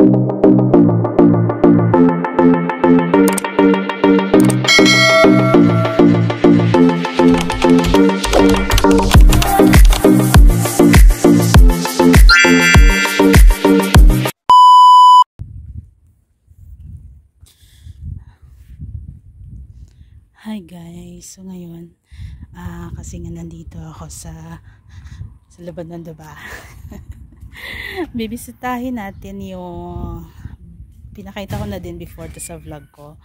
Hi guys, so ngayon kasi nga nandito ako sa labas ng Dubai. Bibisitahin natin yung pinakita ko na din before to sa vlog ko,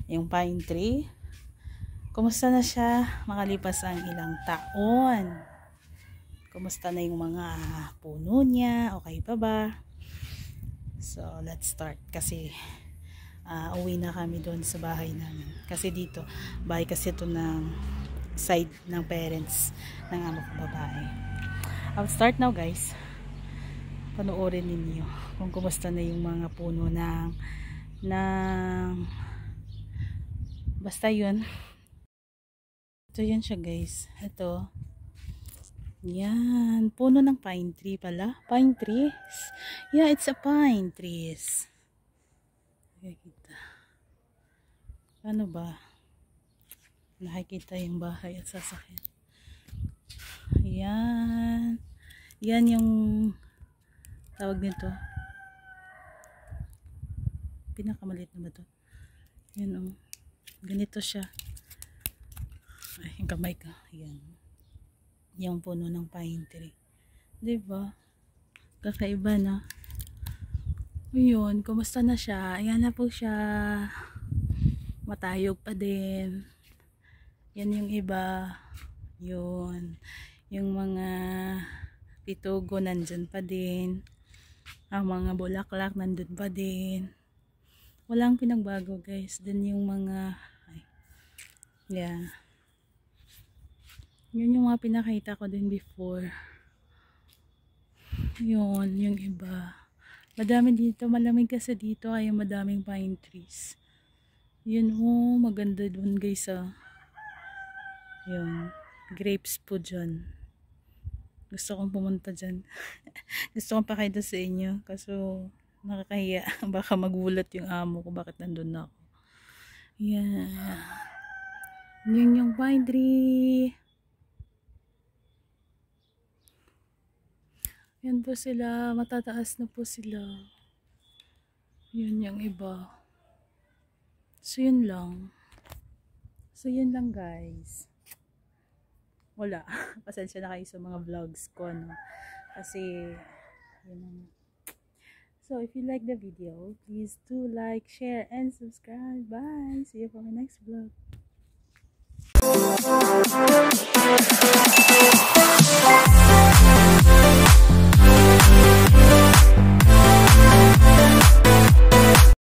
yung pine tree. Kumusta na siya makalipas ang ilang taon? Kumusta na yung mga puno niya? Okay pa ba? So let's start kasi uwi na kami doon sa bahay namin. Kasi dito, bahay kasi ito ng side ng parents ng amo kong babae. I'll start now guys. Panoorin ninyo kung kumusta na yung mga puno ng basta yun. Ito yan siya guys. Ito. Yan. Puno ng pine tree pala. Pine trees. Yeah, it's a pine trees. Nakikita. Ano ba? Nakikita yung bahay at sasakyan. Ayan. Yan yung tawag nito. Pinakamalit na ba ito? Yan o. Ganito siya. Ay, yung kamay ka. Ayan. Yung puno ng pine tree. Diba? Kakaiba na. Ayun, kumusta na siya? Ayan na po siya. Matayog pa din. Yan yung iba. Yun. Yung mga pitugo nandun pa din. Ang mga bulaklak nandun pa din. Walang pinagbago guys. Then yung mga yeah. Yun yung mga pinakita ko din before. Yun, yung iba. Madami dito, malamig kasi dito ay madaming pine trees. Yun oh, maganda dun guys Yun, grapes po dyan. Gusto kong pumunta dyan. Gusto kong pakita sa inyo. Kaso nakakahiya. Baka magulat yung amo ko bakit nandun ako. Yan. Yun yung pine tree. Yan po sila, matataas na po sila. Yun yung iba. So yun lang. So yun lang guys. Wala. Pasensya na kayo sa mga vlogs ko, no? Kasi yun. So if you like the video, please do like, share, and subscribe. Bye! See you for my next vlog.